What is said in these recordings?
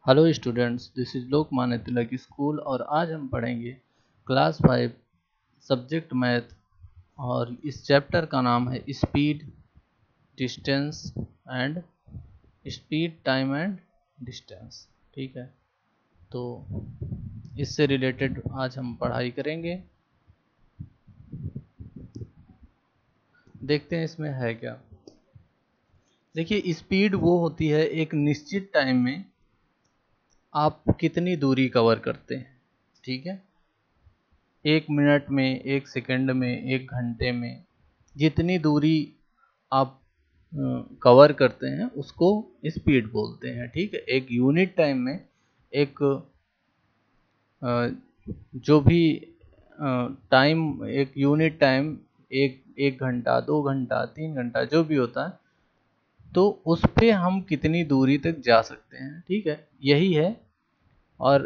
Hello students, this is Lokmanya Tilak school और आज हम पढ़ेंगे क्लास 5 सब्जेक्ट मैथ। और इस चैप्टर का नाम है speed, distance and speed, time and distance. ठीक है, तो इससे रिलेटेड आज हम पढ़ाई करेंगे। देखते हैं इसमें है क्या। देखिए, स्पीड वो होती है एक निश्चित टाइम में आप कितनी दूरी कवर करते हैं। ठीक है, 1 मिनट में, 1 सेकंड में, 1 घंटे में जितनी दूरी आप कवर करते हैं उसको स्पीड बोलते हैं। ठीक है, एक यूनिट टाइम में एक जो भी टाइम, एक यूनिट टाइम, एक घंटा, 2 घंटा, 3 घंटा जो भी होता है, तो उस पे हम कितनी दूरी तक जा सकते हैं। ठीक है, यही है। और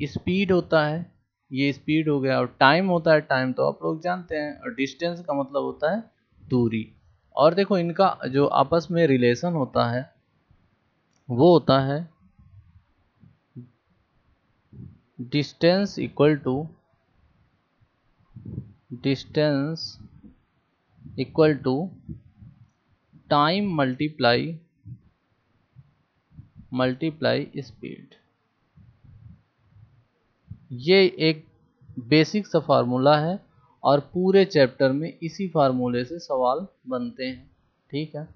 स्पीड होता है, ये स्पीड हो गया। और टाइम होता है, टाइम तो आप लोग जानते हैं। और डिस्टेंस का मतलब होता है दूरी। और देखो, इनका जो आपस में रिलेशन होता है वो होता है distance equal to time multiply speed. ये एक बेसिक सा फार्मूला है और पूरे चैप्टर में इसी फार्मूले से सवाल बनते हैं। ठीक है,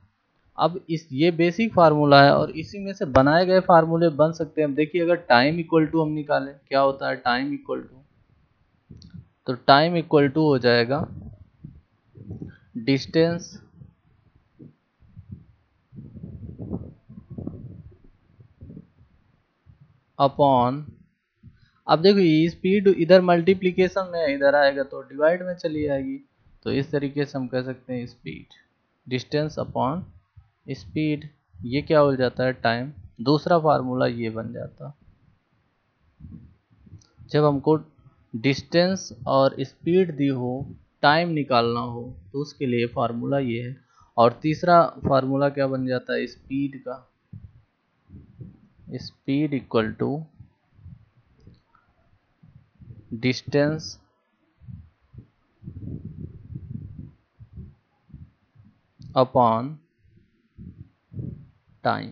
अब ये बेसिक फार्मूला है और इसी में से बनाए गए फार्मूले बन सकते हैं। अब देखिए, अगर टाइम इक्वल टू हम निकालें, क्या होता है टाइम इक्वल टू, तो टाइम इक्वल टू हो जाएगा डिस्टेंस अपॉन, अब देखो ये स्पीड इधर मल्टीप्लिकेशन में है, इधर आएगा तो डिवाइड में चली जाएगी। तो इस तरीके से हम कह सकते हैं स्पीड, डिस्टेंस अपॉन स्पीड। ये क्या हो जाता है टाइम। दूसरा फार्मूला ये बन जाता, जब हमको डिस्टेंस और स्पीड दी हो, टाइम निकालना हो, तो उसके लिए फार्मूला ये है। और तीसरा फार्मूला क्या बन जाता है स्पीड का, speed equal to distance upon time.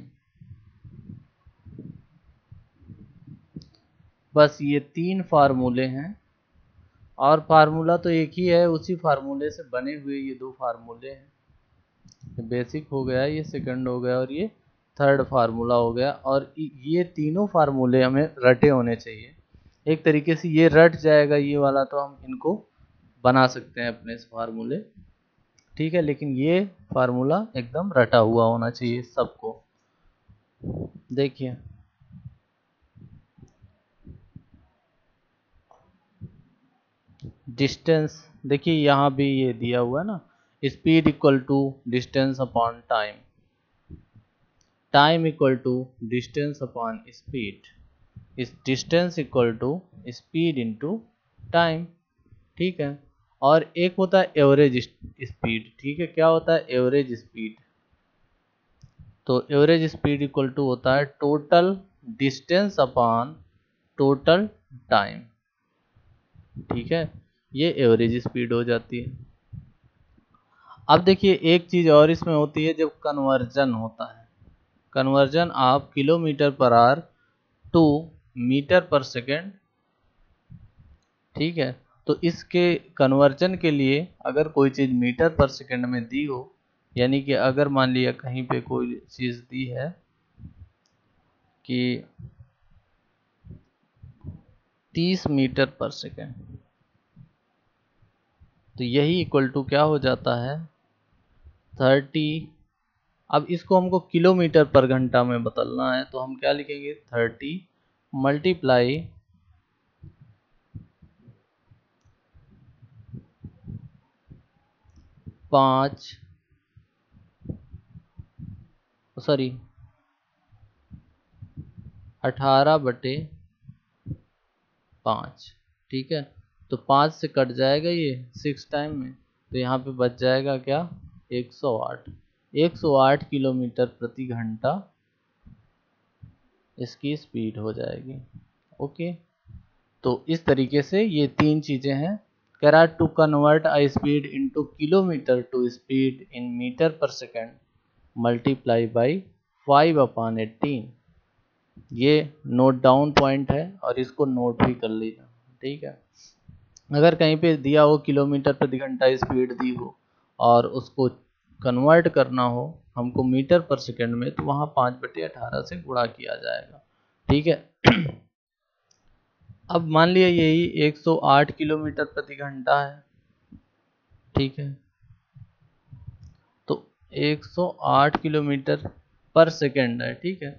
बस ये 3 फार्मूले हैं और फार्मूला तो एक ही है, उसी फार्मूले से बने हुए ये 2 फार्मूले हैं। ये बेसिक हो गया, ये सेकंड हो गया और ये थर्ड फार्मूला हो गया। और ये तीनों फार्मूले हमें रटे होने चाहिए। एक तरीके से ये रट जाएगा ये वाला, तो हम इनको बना सकते हैं अपने फार्मूले। ठीक है, लेकिन ये फार्मूला एकदम रटा हुआ होना चाहिए सबको। देखिए, डिस्टेंस, देखिए यहाँ भी ये दिया हुआ है ना, speed equal to distance upon time, time equal to distance upon speed, इस distance equal to speed into time. ठीक है, और एक होता है एवरेज स्पीड। ठीक है, क्या होता है एवरेज स्पीड, तो एवरेज स्पीड इक्वल टू होता है total distance upon total time. ठीक है, ये एवरेज स्पीड हो जाती है। अब देखिए, एक चीज और इसमें होती है जब कन्वर्जन होता है, कन्वर्जन आप kilometre per hour to metre per second. ठीक है, तो इसके कन्वर्जन के लिए अगर कोई चीज़ मीटर पर सेकेंड में दी हो, यानी कि अगर मान लिया कहीं पे कोई चीज़ दी है कि 30 मीटर पर सेकेंड, तो यही इक्वल टू क्या हो जाता है 30। अब इसको हमको किलोमीटर पर घंटा में बदलना है, तो हम क्या लिखेंगे 30 मल्टीप्लाई 5, सॉरी 18/5। ठीक है, तो 5 से कट जाएगा ये 6 टाइम में, तो यहाँ पे बच जाएगा क्या 108, 108 किलोमीटर प्रति घंटा इसकी स्पीड हो जाएगी। ओके, तो इस तरीके से ये तीन चीज़ें हैं। कह रहा to convert I speed into kilometre to speed in metre per second multiply by 5/18। ये नोट डाउन पॉइंट है और इसको नोट भी कर लीजिए, ठीक है। अगर कहीं पे दिया हो किलोमीटर प्रति घंटा स्पीड दी हो और उसको कन्वर्ट करना हो हमको मीटर पर सेकेंड में, तो वहाँ 5/18 से गुणा किया जाएगा, ठीक है। अब मान लिया यही 108 किलोमीटर प्रति घंटा है, ठीक है। तो 108 किलोमीटर पर सेकेंड है, ठीक है,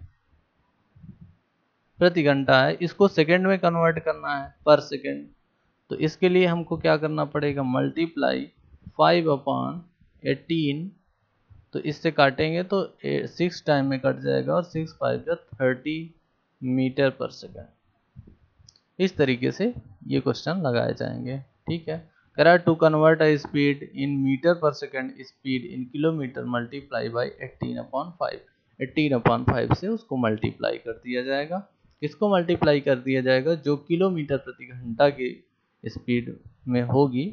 प्रति घंटा है। इसको सेकेंड में कन्वर्ट करना है पर सेकेंड, तो इसके लिए हमको क्या करना पड़ेगा, मल्टीप्लाई 5/18। तो इससे काटेंगे तो 6 टाइम में कट जाएगा और 6 5 जा 30 मीटर पर सेकेंड। इस तरीके से ये क्वेश्चन लगाए जाएंगे, ठीक है। करा to convert a speed in metre per second speed in kilometre multiply by 18/5। 18/5 से उसको मल्टीप्लाई कर दिया जाएगा। किसको मल्टीप्लाई कर दिया जाएगा, जो किलोमीटर प्रति घंटा की स्पीड में होगी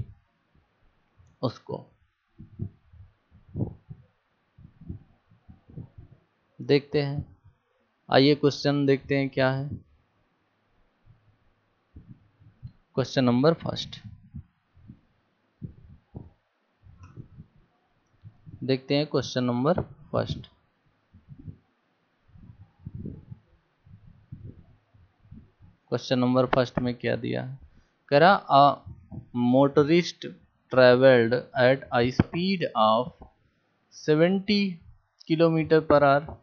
उसको। देखते हैं, आइए क्वेश्चन देखते हैं क्या है। क्वेश्चन नंबर फर्स्ट देखते हैं। Question number first, question number first में क्या दिया है, कह रहा a motorist travelled at a speed of 70 kilometre per hour.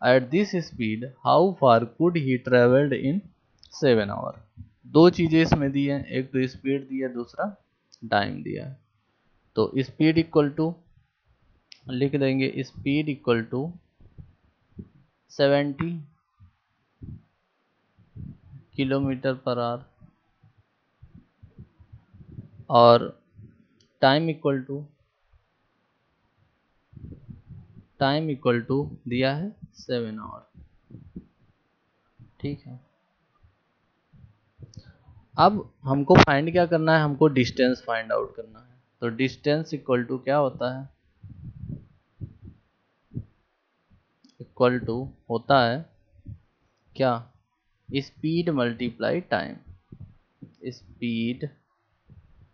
At this speed how far could he travelled in 7 hour. दो चीजें इसमें दी हैं, एक तो स्पीड दी है, दूसरा टाइम दिया है। तो स्पीड इक्वल टू लिख देंगे, speed equal to 70 kilometre per hour और टाइम इक्वल टू दिया है 7 आवर, ठीक है। अब हमको फाइंड क्या करना है, हमको डिस्टेंस फाइंड आउट करना है। तो डिस्टेंस इक्वल टू क्या होता है, इक्वल टू होता है क्या, speed multiply time. Speed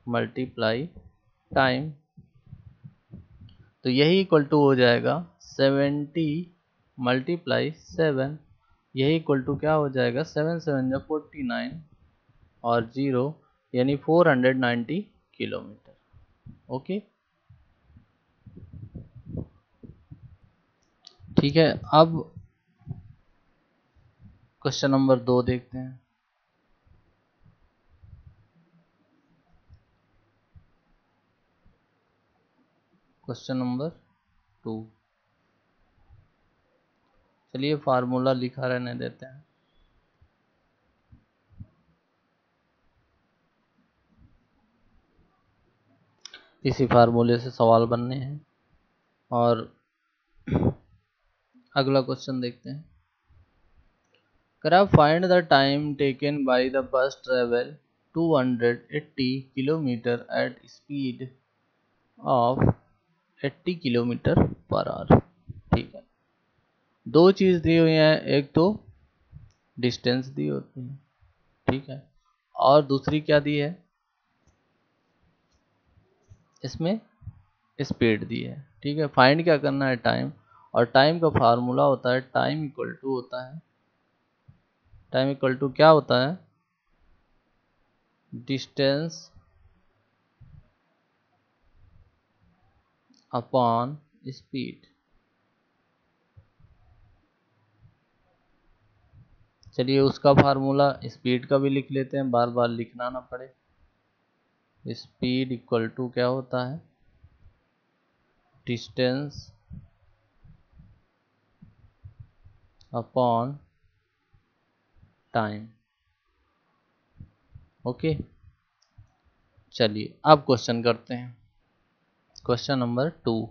multiply time, तो यही इक्वल टू हो जाएगा 70 मल्टीप्लाई 7। यही इक्वल टू क्या हो जाएगा, 7 7 जा 49 और 0 यानी 490 किलोमीटर। ओके, ठीक है। अब क्वेश्चन नंबर 2 देखते हैं। क्वेश्चन नंबर 2, चलिए फार्मूला लिखा रहने देते हैं। इसी फार्मूले से सवाल बनने हैं और अगला क्वेश्चन देखते हैं। करा find the time taken by the bus travel 280 kilometre at speed of 80 kilometre per hour, ठीक है। दो चीज़ दी हुई हैं, एक तो डिस्टेंस दी होती है, ठीक है, और दूसरी क्या दी है, इसमें स्पीड दी है, ठीक है। फाइंड क्या करना है, टाइम, और टाइम का फार्मूला होता है, टाइम इक्वल टू होता है, टाइम इक्वल टू क्या होता है, डिस्टेंस अपॉन स्पीड। चलिए उसका फार्मूला स्पीड का भी लिख लेते हैं, बार बार लिखना ना पड़े। स्पीड इक्वल टू क्या होता है, डिस्टेंस अपॉन टाइम। ओके, चलिए अब क्वेश्चन करते हैं। क्वेश्चन नंबर 2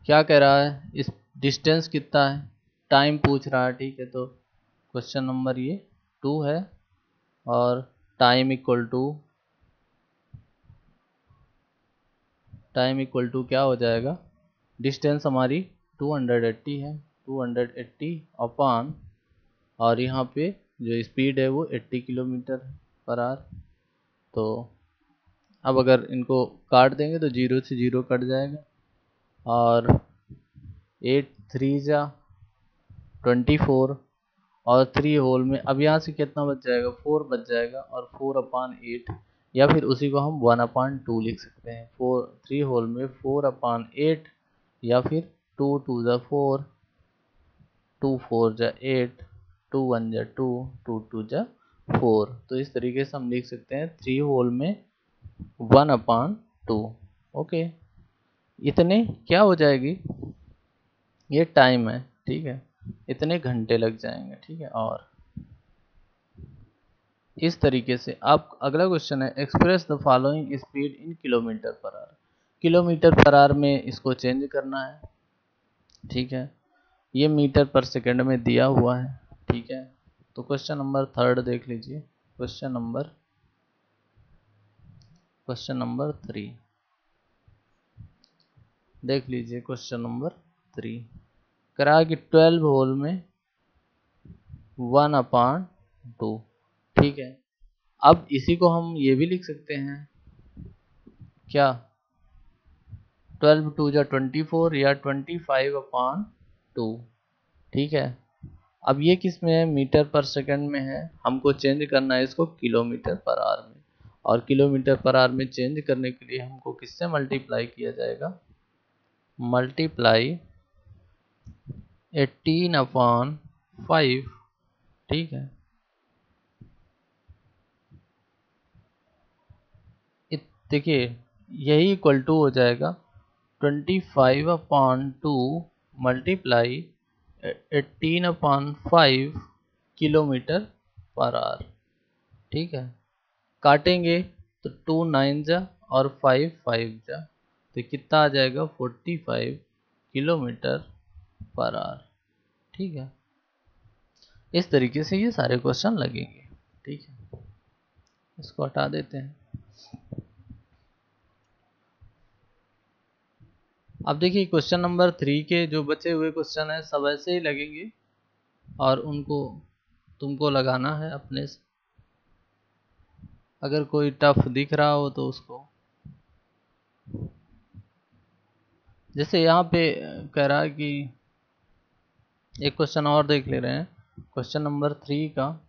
क्या कह रहा है, इस डिस्टेंस कितना है टाइम पूछ रहा है, ठीक है। तो क्वेश्चन नंबर ये 2 है और टाइम इक्वल टू क्या हो जाएगा, डिस्टेंस हमारी 280 है, 280 अपॉन, और यहाँ पे जो स्पीड है वो 80 किलोमीटर पर आवर। तो अब अगर इनको काट देंगे तो 0 से 0 कट जाएगा, और 8 3 जा 24, और 3 होल में अब यहाँ से कितना बच जाएगा, 4 बच जाएगा, और 4/8, या फिर उसी को हम 1/2 लिख सकते हैं। 3 होल में 4/8, या फिर 2 2 जा 4, 2 4 जा 8, 2 1 जा 2, 2 2 जा 4। तो इस तरीके से हम लिख सकते हैं 3 होल में 1/2। ओके, इतने क्या हो जाएगी, ये टाइम है, ठीक है, इतने घंटे लग जाएंगे, ठीक है। और इस तरीके से आप, अगला क्वेश्चन है, express the following speed in kilometre per hour. Kilometre per hour में इसको चेंज करना है, ठीक है। ये मीटर पर सेकंड में दिया हुआ है, ठीक है। तो क्वेश्चन नंबर 3 देख लीजिए, क्वेश्चन नंबर 3 देख लीजिए। क्वेश्चन नंबर 3 करा कि 12 होल में 1/2, ठीक है। अब इसी को हम ये भी लिख सकते हैं क्या, 12 2 जा 24 या 25/2, ठीक है। अब ये किस में है, मीटर पर सेकंड में है, हमको चेंज करना है इसको किलोमीटर पर आवर में, और किलोमीटर पर आवर में चेंज करने के लिए हमको किससे मल्टीप्लाई किया जाएगा, मल्टीप्लाई 18/5, ठीक है। देखिए यही इक्वल टू हो जाएगा 25/2 मल्टीप्लाई 18/5 किलोमीटर पर आवर, ठीक है। काटेंगे तो 2 9 जा और 5 5 जा, तो कितना आ जाएगा 45 किलोमीटर पर आवर, ठीक है। इस तरीके से ये सारे क्वेश्चन लगेंगे, ठीक है। इसको हटा देते हैं। अब देखिए क्वेश्चन नंबर 3 के जो बचे हुए क्वेश्चन है सब ऐसे ही लगेंगे, और उनको तुमको लगाना है अपने से। अगर कोई टफ दिख रहा हो तो उसको, जैसे यहाँ पे कह रहा है कि एक क्वेश्चन और देख ले रहे हैं, क्वेश्चन नंबर 3 का,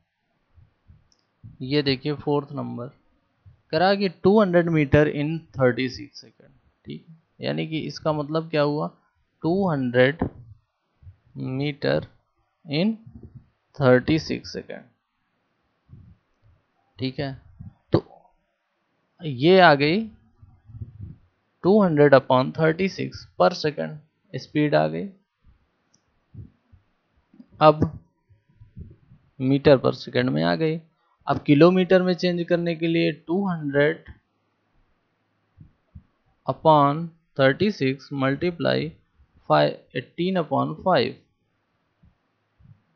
ये देखिए 4th नंबर, कह रहा है कि 200 मीटर इन 36 सेकेंड, ठीक है। यानी कि इसका मतलब क्या हुआ, 200 मीटर इन 36 सेकेंड, ठीक है। तो ये आ गई 200/36 पर सेकेंड स्पीड आ गई। अब मीटर पर सेकेंड में आ गई। अब किलोमीटर में चेंज करने के लिए 200/36 मल्टीप्लाई 18/5,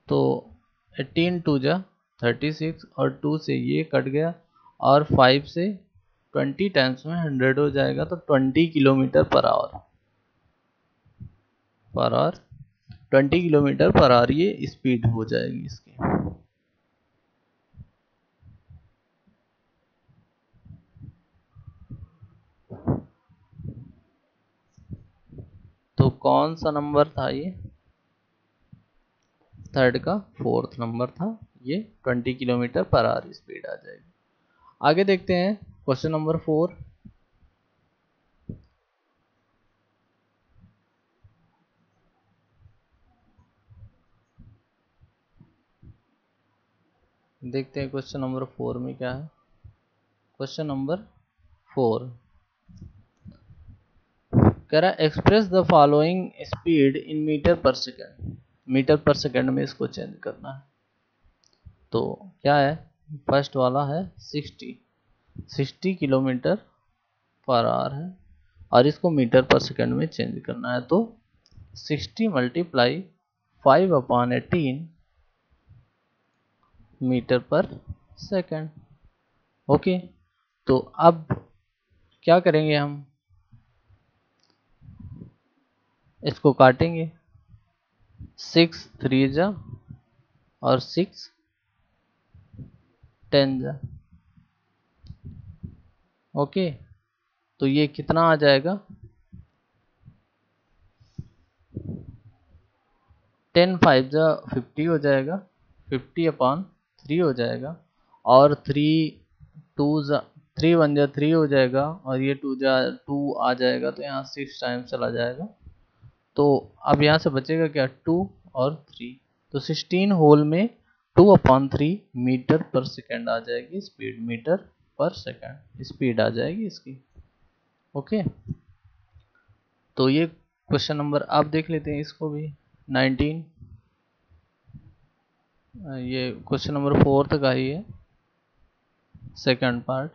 तो 18 2 जा 36, और 2 से ये कट गया, और 5 से 20 टाइम्स में 100 हो जाएगा, तो 20 kilometre per our 20 kilometre per our ये स्पीड हो जाएगी इसकी। तो कौन सा नंबर था ये, 3rd का 4th नंबर था, ये 20 किलोमीटर पर आवर स्पीड आ जाएगी। आगे देखते हैं क्वेश्चन नंबर 4। देखते हैं क्वेश्चन नंबर 4 में क्या है। क्वेश्चन नंबर 4 कह रहा है express the following speed in metre per second. Metre per second में इसको चेंज करना है। तो क्या है, फर्स्ट वाला है 60 किलोमीटर पर आवर है, और इसको मीटर पर सेकेंड में चेंज करना है। तो 60 multiply 5/18 metre per second. Okay, तो अब क्या करेंगे, हम इसको काटेंगे, 6 3 जा और 6 10 जा। ओके, तो ये कितना आ जाएगा, 10 5 जा 50 हो जाएगा, 50/3 हो जाएगा, और 3 1 जा 3 हो जाएगा, और ये 2 जा 2 आ जाएगा, तो यहाँ 6 टाइम चला जाएगा। तो अब यहाँ से बचेगा क्या, 2 और 3, तो 16 होल में 2/3 मीटर पर सेकेंड आ जाएगी speed, metre per second speed आ जाएगी इसकी। ओके, तो ये क्वेश्चन नंबर आप देख लेते हैं, इसको भी 19, ये क्वेश्चन नंबर 4 का ही है, सेकंड पार्ट,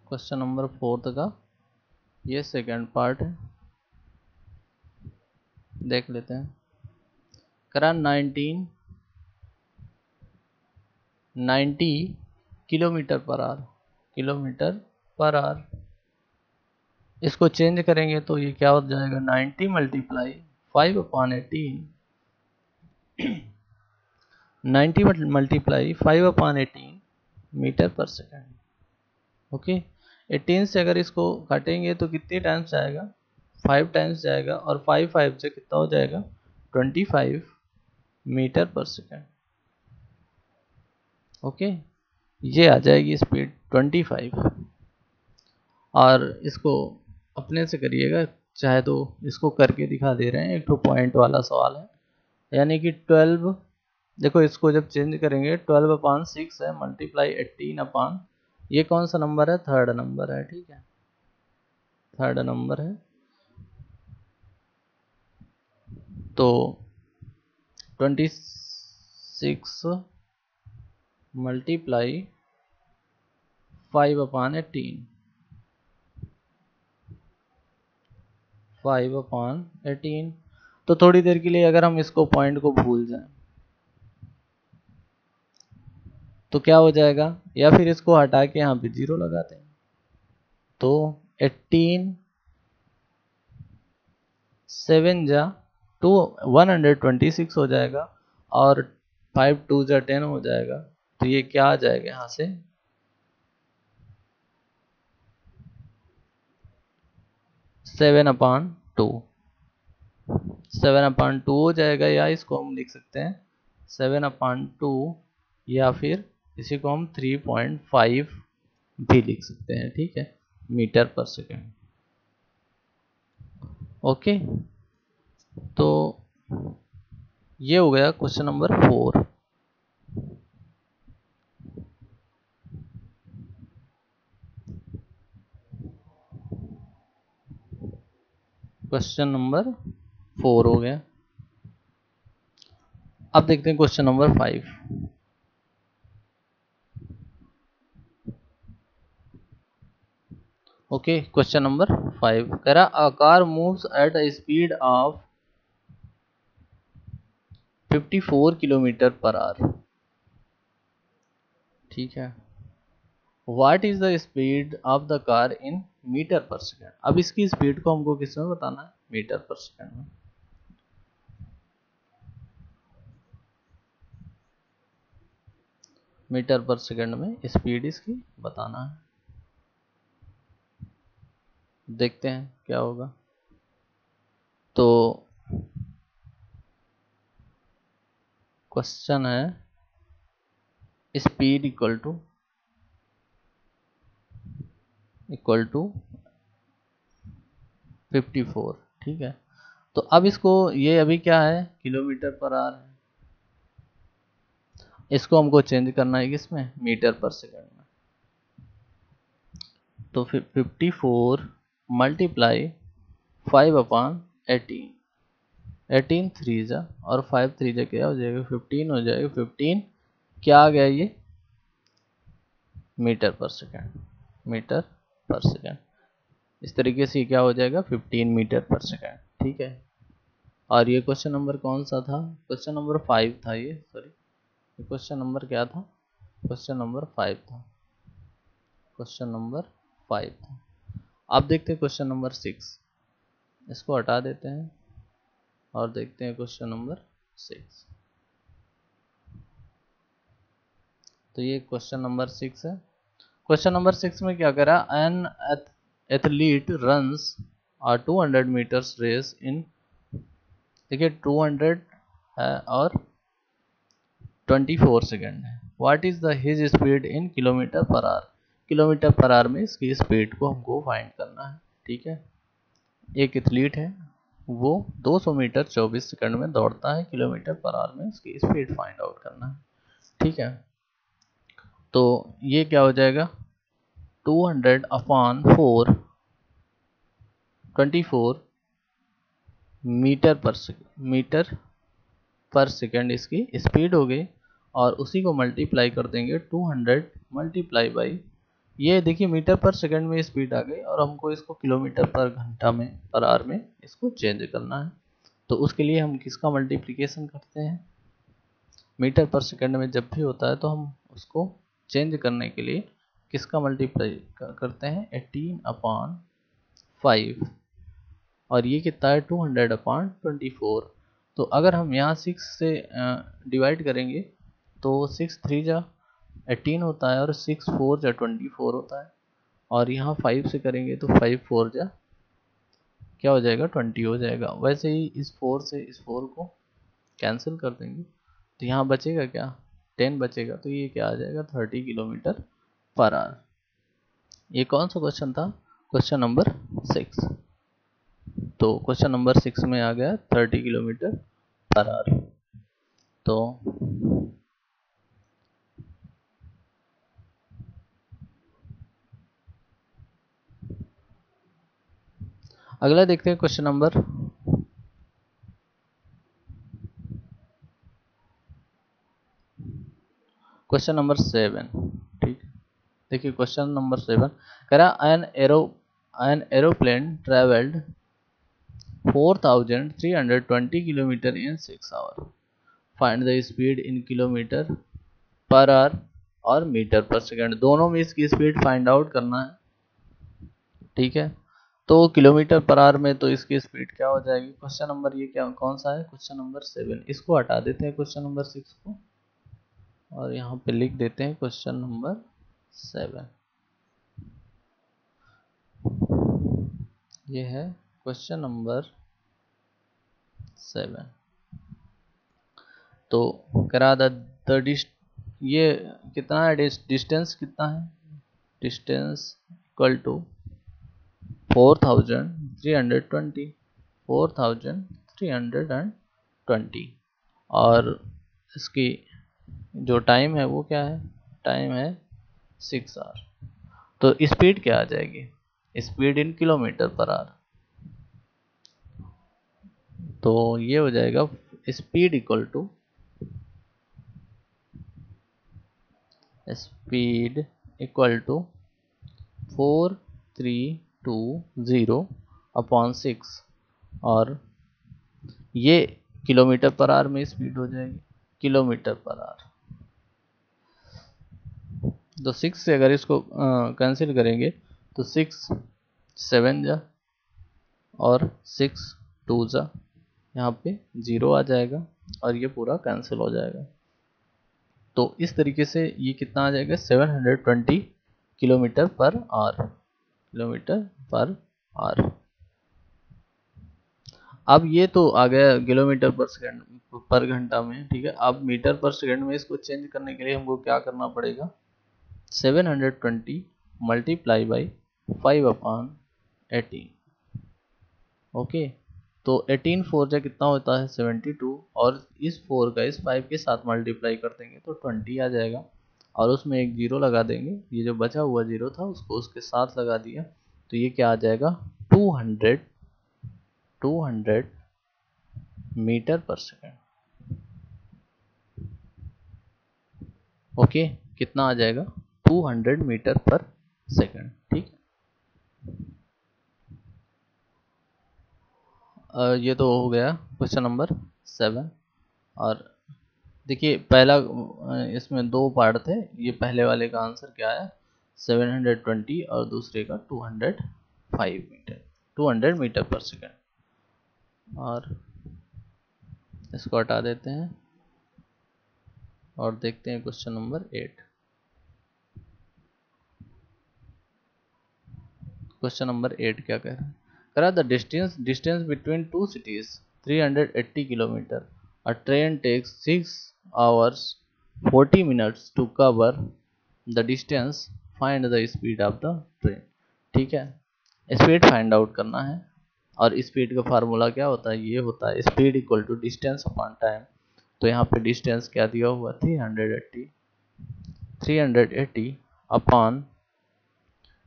क्वेश्चन नंबर 4 का ये सेकंड पार्ट है, देख लेते हैं। करा 90 kilometre per hour, kilometre per our, इसको चेंज करेंगे तो ये क्या हो जाएगा, 90 multiply 5/18, 90 multiply 5/18 metre per second. Okay, 18 से अगर इसको काटेंगे तो कितने टाइम्स जाएगा, 5 टाइम्स जाएगा, और 5 5 से कितना हो जाएगा, 25 मीटर पर सेकेंड। ओके, ये आ जाएगी स्पीड 25। और इसको अपने से करिएगा, चाहे तो इसको करके दिखा दे रहे हैं, एक तो पॉइंट वाला सवाल है, यानी कि 12, देखो इसको जब चेंज करेंगे 12/6 है, मल्टीप्लाई 18 ये कौन सा नंबर है, थर्ड नंबर है, ठीक है, थर्ड नंबर है, तो 26 मल्टीप्लाई 5/18, 5/18, तो थोड़ी देर के लिए अगर हम इसको पॉइंट को भूल जाएं तो क्या हो जाएगा, या फिर इसको हटा के यहाँ पे 0 लगाते हैं, तो 18 7 जा 2 126 हो जाएगा, और 5 2 जा 10 हो जाएगा, तो ये क्या आ जाएगा यहाँ से, 7/2, 7/2 हो जाएगा, या इसको हम लिख सकते हैं 7/2, या फिर इसी को हम 3.5 भी लिख सकते हैं, ठीक है, मीटर पर सेकेंड। ओके, तो ये हो गया क्वेश्चन नंबर 4। क्वेश्चन नंबर 4 हो गया। अब देखते हैं question number 5। Okay, question number 5 कह रहा, a car moves at a speed of 54 kilometre per hour, ठीक है, what is the speed of the car in metre per second. अब इसकी स्पीड को हमको किस में बताना है, मीटर पर सेकेंड में। मीटर पर सेकेंड में स्पीड इसकी बताना है, देखते हैं क्या होगा। तो क्वेश्चन है, स्पीड इक्वल टू 54, ठीक है, तो अब इसको, ये अभी क्या है, किलोमीटर पर आवर है, इसको हमको चेंज करना है किसमें, मीटर पर सेकेंड में। तो 54 मल्टीप्लाई 5/18, 18 3 जा और 5 3 जा क्या हो जाएगा, 15 हो जाएगा, 15 क्या आ गया ये, metre per second, metre per second. इस तरीके से क्या हो जाएगा, 15 मीटर पर सेकेंड, ठीक है। और ये क्वेश्चन नंबर कौन सा था? क्वेश्चन नंबर 5 था ये, सॉरी, क्वेश्चन नंबर क्या था? क्वेश्चन नंबर 5 था, क्वेश्चन नंबर 5 था। अब देखते हैं क्वेश्चन नंबर 6, इसको हटा देते हैं और देखते हैं क्वेश्चन नंबर 6। तो ये क्वेश्चन नंबर 6 है। क्वेश्चन नंबर 6 में क्या करा? An athlete runs a 200 metres race in, देखिए 200 है और 24 सेकेंड है। What is the his speed in kilometre per hour? Kilometre per hour में इसकी स्पीड को हमको फाइंड करना है। ठीक है, एक एथलीट है, वो 200 मीटर 24 सेकंड में दौड़ता है, किलोमीटर पर आवर में उसकी स्पीड फाइंड आउट करना है। ठीक है, तो ये क्या हो जाएगा? 200 अपॉन 4, 24 मीटर पर सेकंड इसकी स्पीड हो गई, और उसी को मल्टीप्लाई कर देंगे 200 मल्टीप्लाई बाई, ये देखिए मीटर पर सेकंड में स्पीड आ गई, और हमको इसको किलोमीटर पर घंटा में, पर आवर में इसको चेंज करना है। तो उसके लिए हम किसका मल्टीप्लिकेशन करते हैं? मीटर पर सेकंड में जब भी होता है तो हम उसको चेंज करने के लिए किसका मल्टीप्लाई करते हैं? 18 अपॉन 5, और ये कितना है? 200 अपॉन 24। तो अगर हम यहाँ 6 से डिवाइड करेंगे तो 6 3 जा 18 होता है, और 6 4 जा 24 होता है, और यहाँ 5 से करेंगे तो 5 4 जा क्या हो जाएगा? 20 हो जाएगा। वैसे ही इस 4 से इस 4 को कैंसिल कर देंगे तो यहाँ बचेगा क्या? 10 बचेगा, तो ये क्या आ जाएगा? 30 किलोमीटर पर आवर। ये कौन सा क्वेश्चन था? Question number 6। तो क्वेश्चन नंबर 6 में आ गया 30 किलोमीटर पर आवर। तो अगला देखते हैं क्वेश्चन नंबर क्वेश्चन नंबर 7। ठीक, देखिए क्वेश्चन नंबर 7 करा, an aeroplane travelled 4320 kilometre in 6 hour, find the speed in kilometre per hour और मीटर पर सेकंड, दोनों में इसकी स्पीड फाइंड आउट करना है। ठीक है, तो किलोमीटर पर आवर में तो इसकी स्पीड क्या हो जाएगी? क्वेश्चन नंबर ये क्या कौन सा है? Question number 7। इसको हटा देते हैं क्वेश्चन नंबर 6 को, और यहाँ पे लिख देते हैं क्वेश्चन नंबर 7। ये है क्वेश्चन नंबर 7। तो करा ये कितना है? डिस्टेंस कितना है? डिस्टेंस इक्वल टू 4320, 4320, और इसकी जो टाइम है वो क्या है? टाइम है 6 आवर। तो स्पीड क्या आ जाएगी? Speed in kilometre per hour. तो ये हो जाएगा speed equal to speed equal to 4320 upon 6, और ये किलोमीटर पर आवर में स्पीड हो जाएगी, किलोमीटर पर आवर। तो 6 से अगर इसको कैंसिल करेंगे तो 6 7 जा और 6 2 जा, यहाँ पे 0 आ जाएगा, और ये पूरा कैंसिल हो जाएगा। तो इस तरीके से ये कितना आ जाएगा? 720 kilometre per hour, kilometre per our. अब ये तो आ गया किलोमीटर पर सेकंड पर घंटा में। ठीक है, अब मीटर पर सेकंड में इसको चेंज करने के लिए हमको क्या करना पड़ेगा? 720 मल्टीप्लाई बाई 5 अपॉन 18। ओके, तो 18 4 जा कितना होता है? 72, और इस 4 का इस 5 के साथ मल्टीप्लाई कर देंगे तो 20 आ जाएगा, और उसमें एक जीरो लगा देंगे, ये जो बचा हुआ जीरो था उसको उसके साथ लगा दिया, तो ये क्या आ जाएगा? 200 मीटर पर सेकंड। ओके, कितना आ जाएगा? 200 मीटर पर सेकंड। ठीक, ये तो हो गया क्वेश्चन नंबर 7। और देखिए पहला इसमें दो पार्ट थे। ये पहले वाले का आंसर क्या आया 720 और दूसरे का 205 मीटर 200 मीटर पर सेकेंड। और इसको हटा देते हैं और देखते हैं क्वेश्चन नंबर 8। क्वेश्चन नंबर 8 क्या कह रहा है, कह रहा the distance between two cities 380 kilometre. A train takes 6 hours 40 minutes to cover the distance, find the speed of the train। ठीक है, स्पीड फाइंड आउट करना है। और स्पीड का फार्मूला क्या होता है, ये होता है speed equal to distance upon time. तो यहाँ पे डिस्टेंस क्या दिया हुआ 380 अपॉन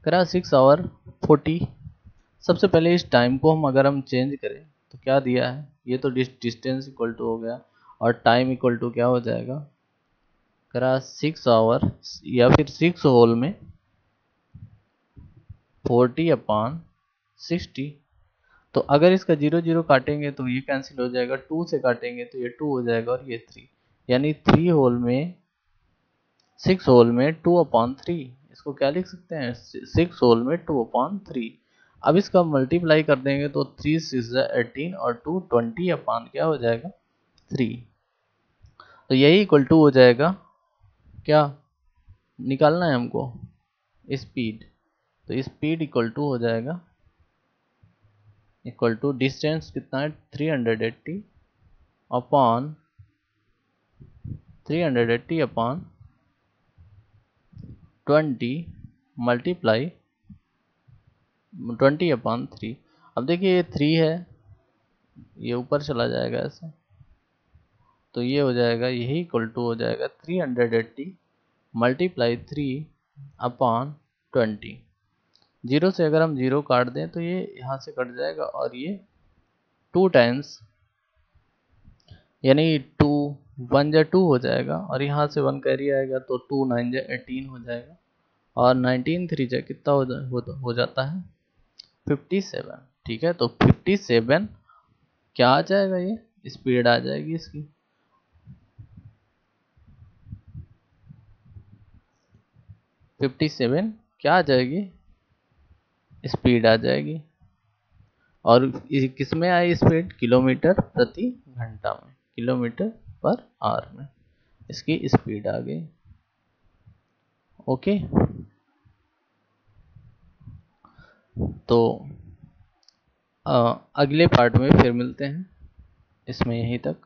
करा 6 आवर 40। सबसे पहले इस टाइम को अगर हम चेंज करें तो क्या दिया है, ये तो डिस्टेंस इक्वल टू हो गया और टाइम इक्वल टू क्या हो जाएगा, करा 6 आवर या फिर 6 होल में 40 अपॉन 60। तो अगर इसका 0 0 काटेंगे तो ये कैंसिल हो जाएगा, 2 से काटेंगे तो ये 2 हो जाएगा और ये 3, यानी 3 होल में 6 होल में 2 अपॉन 3। इसको क्या लिख सकते हैं 6 होल में 2 अपॉन 3। अब इसका मल्टीप्लाई कर देंगे तो 3 6 18 और 2 20 अपॉन क्या हो जाएगा 3। तो यही इक्वल टू हो जाएगा, क्या निकालना है हमको स्पीड। तो स्पीड इक्वल टू हो जाएगा इक्वल टू डिस्टेंस कितना है 380 अपॉन 20 मल्टीप्लाई 20 अपॉन 3। अब देखिए ये 3 है, ये ऊपर चला जाएगा ऐसे, तो ये हो जाएगा यही इक्वल टू हो जाएगा 380 मल्टीप्लाई 3 अपॉन 20। 0 से अगर हम 0 काट दें तो ये यहाँ से कट जाएगा और ये 2 टाइम्स, यानी 2 1 जा 2 हो जाएगा और यहाँ से 1 कैरी आएगा तो 2 9 जा 18 हो जाएगा और 19 3 जा कितना हो जाता है 57। ठीक है, तो 57 क्या आ जाएगा, ये स्पीड आ जाएगी इसकी। 57 क्या आ जाएगी, स्पीड आ जाएगी। और किस में आई स्पीड, किलोमीटर प्रति घंटा में, किलोमीटर पर आवर में इसकी स्पीड आ गई। ओके, तो अगले पार्ट में फिर मिलते हैं, इसमें यहीं तक।